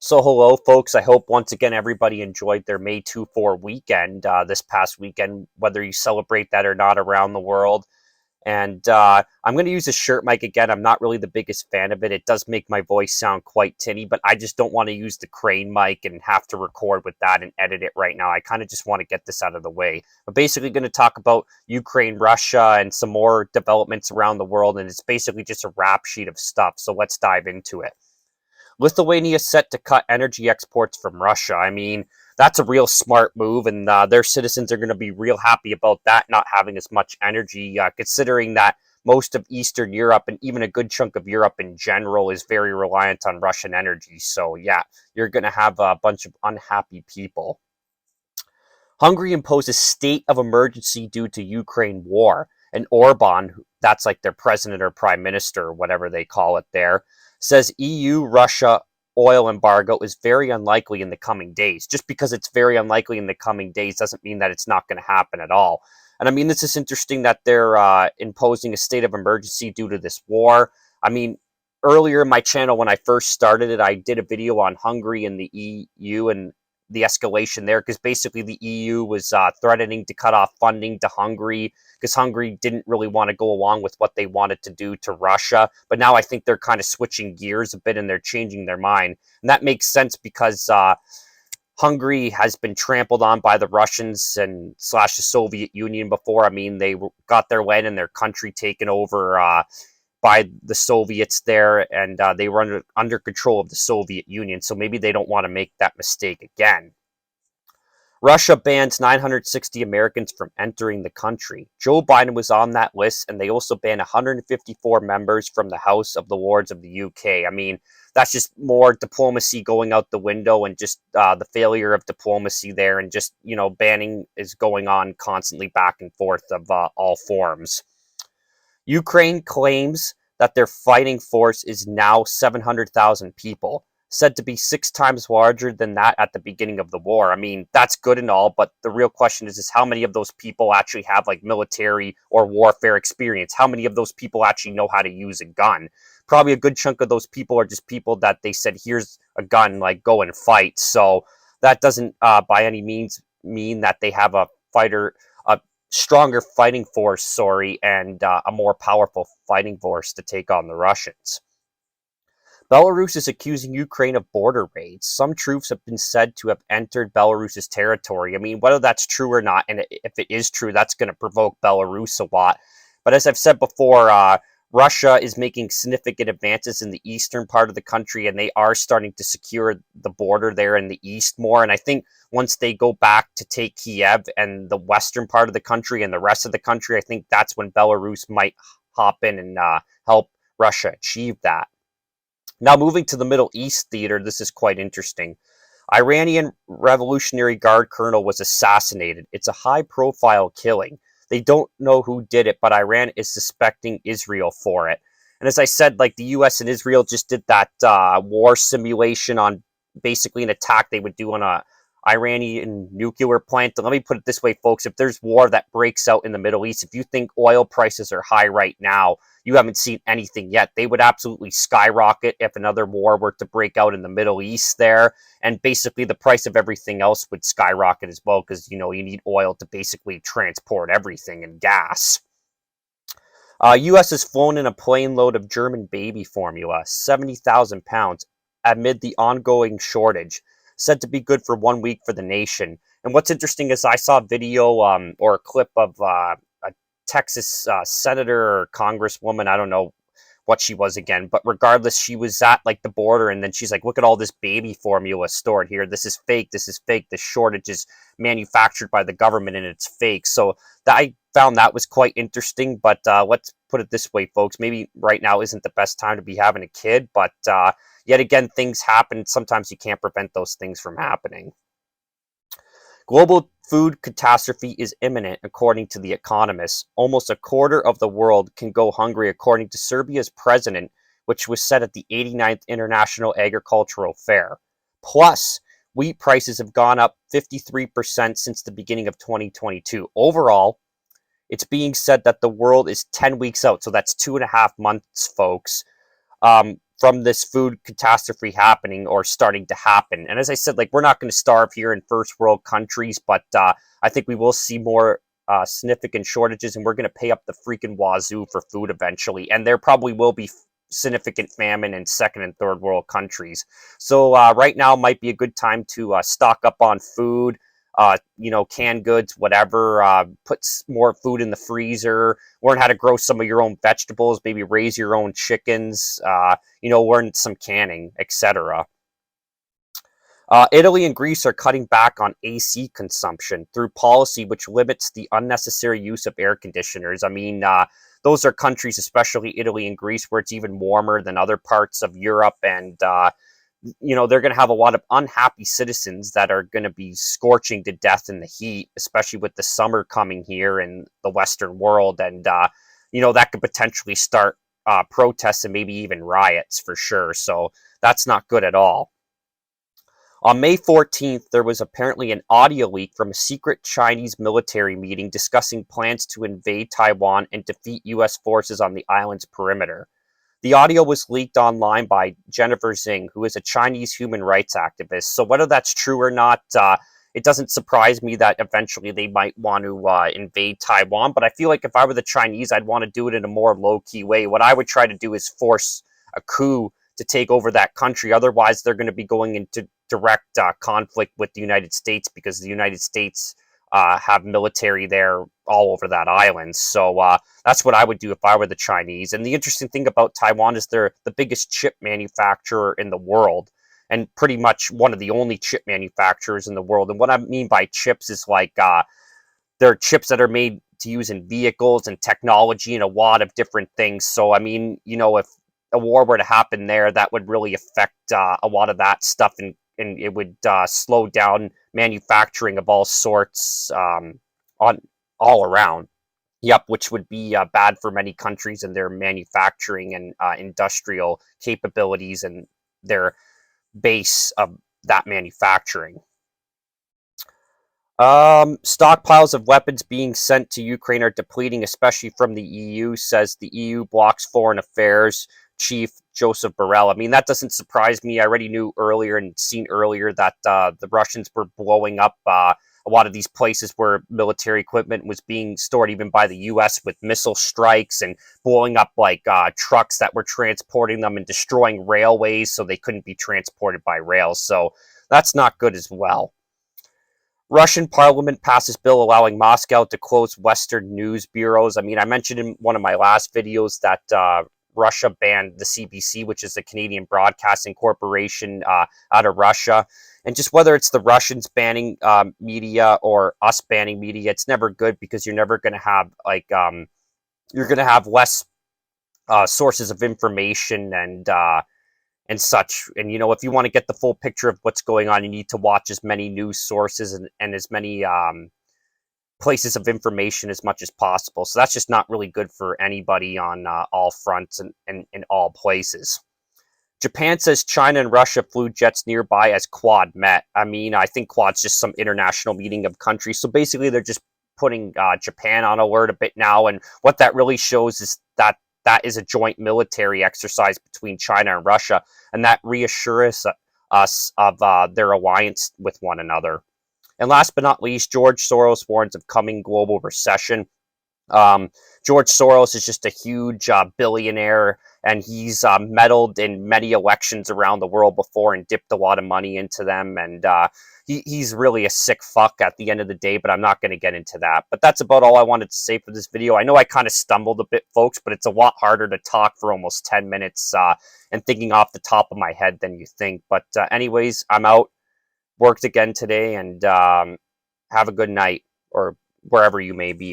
So hello, folks. I hope once again everybody enjoyed their May 2-4 weekend this past weekend, whether you celebrate that or not around the world. And I'm going to use a shirt mic again. I'm not really the biggest fan of it. It does make my voice sound quite tinny, but I just don't want to use the crane mic and have to record with that and edit it right now. I kind of just want to get this out of the way. I'm basically going to talk about Ukraine, Russia, and some more developments around the world, and it's basically just a rap sheet of stuff. So let's dive into it. Lithuania set to cut energy exports from Russia. I mean, that's a real smart move, and their citizens are going to be real happy about that, not having as much energy, considering that most of Eastern Europe and even a good chunk of Europe in general is very reliant on Russian energy. So, yeah, you're going to have a bunch of unhappy people. Hungary imposes state of emergency due to Ukraine war. And Orban, that's like their president or prime minister, or whatever they call it there, says EU-Russia oil embargo is very unlikely in the coming days. Just because it's very unlikely in the coming days doesn't mean that it's not going to happen at all. And I mean, this is interesting that they're imposing a state of emergency due to this war. I mean, earlier in my channel, when I first started it, I did a video on Hungary and the EU and the escalation there, because basically the EU was threatening to cut off funding to Hungary because Hungary didn't really want to go along with what they wanted to do to Russia. But now I think they're kind of switching gears a bit and they're changing their mind. And that makes sense because Hungary has been trampled on by the Russians and / the Soviet Union before. I mean, they got their land and their country taken over by the Soviets there, and they were under control of the Soviet Union, so maybe they don't want to make that mistake again. Russia bans 960 Americans from entering the country. Joe Biden was on that list, and they also banned 154 members from the House of the Lords of the UK. I mean, that's just more diplomacy going out the window and just the failure of diplomacy there, and just, you know, banning is going on constantly back and forth of all forms. Ukraine claims that their fighting force is now 700,000 people, said to be 6 times larger than that at the beginning of the war. I mean, that's good and all, but the real question is how many of those people actually have like military or warfare experience? How many of those people actually know how to use a gun? Probably a good chunk of those people are just people that they said, here's a gun, like go and fight. So that doesn't by any means mean that they have a stronger fighting force, and a more powerful fighting force to take on the Russians. Belarus is accusing Ukraine of border raids. Some troops have been said to have entered Belarus's territory. I mean, whether that's true or not, and if it is true, that's going to provoke Belarus a lot. But as I've said before, Russia is making significant advances in the eastern part of the country, and they are starting to secure the border there in the east more. And I think once they go back to take Kiev and the western part of the country and the rest of the country, I think that's when Belarus might hop in and help Russia achieve that. Now, moving to the Middle East theater, this is quite interesting. Iranian Revolutionary Guard colonel was assassinated. It's a high-profile killing. They don't know who did it, but Iran is suspecting Israel for it. And as I said, like the U.S. and Israel just did that war simulation on basically an attack they would do on a Iranian nuclear plant. And let me put it this way, folks. If there's war that breaks out in the Middle East, if you think oil prices are high right now, you haven't seen anything yet. They would absolutely skyrocket if another war were to break out in the Middle East there. And basically the price of everything else would skyrocket as well because, you know, you need oil to basically transport everything and gas. U.S. has flown in a plane load of German baby formula, 70,000 pounds, amid the ongoing shortage, said to be good for 1 week for the nation. And what's interesting is I saw a video or a clip of a Texas senator or congresswoman, I don't know what she was again, but regardless, she was at like the border, and then she's like, look at all this baby formula stored here. This is fake. This shortage is manufactured by the government and it's fake. So I found that was quite interesting, but let's put it this way, folks. Maybe right now isn't the best time to be having a kid, but yet again, things happen. Sometimes you can't prevent those things from happening. Global food catastrophe is imminent, according to The Economist. Almost a quarter of the world can go hungry, according to Serbia's president, which was said at the 89th International Agricultural Fair. Plus, wheat prices have gone up 53% since the beginning of 2022. Overall, it's being said that the world is 10 weeks out, so that's 2.5 months, folks, from this food catastrophe happening or starting to happen. And as I said, like, we're not going to starve here in first world countries, but I think we will see more significant shortages, and we're going to pay up the freaking wazoo for food eventually. And there probably will be significant famine in second and third world countries. So right now might be a good time to stock up on food, canned goods, whatever, put more food in the freezer, learn how to grow some of your own vegetables, maybe raise your own chickens, learn some canning, etc. Italy and Greece are cutting back on AC consumption through policy which limits the unnecessary use of air conditioners. I mean, those are countries, especially Italy and Greece, where it's even warmer than other parts of Europe, and they're going to have a lot of unhappy citizens that are going to be scorching to death in the heat, especially with the summer coming here in the Western world, and that could potentially start protests and maybe even riots for sure. So that's not good at all. On May 14th, there was apparently an audio leak from a secret Chinese military meeting discussing plans to invade Taiwan and defeat U.S. forces on the island's perimeter. The audio was leaked online by Jennifer Zhang, who is a Chinese human rights activist. So whether that's true or not, it doesn't surprise me that eventually they might want to invade Taiwan. But I feel like if I were the Chinese, I'd want to do it in a more low-key way. What I would try to do is force a coup to take over that country. Otherwise, they're going to be going into direct conflict with the United States, because the United States have military there all over that island. So that's what I would do if I were the Chinese. And the interesting thing about Taiwan is they're the biggest chip manufacturer in the world, and pretty much one of the only chip manufacturers in the world. And what I mean by chips is like they're chips that are made to use in vehicles and technology and a lot of different things. So I mean, if a war were to happen there, that would really affect a lot of that stuff, and it would slow down manufacturing of all sorts on all around. Yep, which would be bad for many countries and their manufacturing and industrial capabilities and their base of that manufacturing. Stockpiles of weapons being sent to Ukraine are depleting, especially from the EU, says the EU bloc's foreign affairs chief Joseph Borrell. I mean, that doesn't surprise me. I already knew earlier and seen earlier that the Russians were blowing up a lot of these places where military equipment was being stored, even by the U.S., with missile strikes, and blowing up like trucks that were transporting them, and destroying railways so they couldn't be transported by rail. So that's not good as well. Russian parliament passes bill allowing Moscow to close Western news bureaus. I mean, I mentioned in one of my last videos that Russia banned the CBC, which is the Canadian Broadcasting Corporation, out of Russia. And just whether it's the Russians banning media or us banning media, it's never good, because you're never going to have you're going to have less sources of information and such. And if you want to get the full picture of what's going on, you need to watch as many news sources and as many places of information as much as possible. So that's just not really good for anybody on all fronts and in all places. Japan says China and Russia flew jets nearby as Quad met. I mean, I think Quad's just some international meeting of countries. So basically, they're just putting Japan on alert a bit now. And what that really shows is that is a joint military exercise between China and Russia. And that reassures us of their alliance with one another. And last but not least, George Soros warns of coming global recession. George Soros is just a huge billionaire, and he's meddled in many elections around the world before and dipped a lot of money into them. And he's really a sick fuck at the end of the day, but I'm not going to get into that. But that's about all I wanted to say for this video. I know I kind of stumbled a bit, folks, but it's a lot harder to talk for almost 10 minutes and thinking off the top of my head than you think. But anyways, I'm out. Worked again today, and have a good night, or wherever you may be.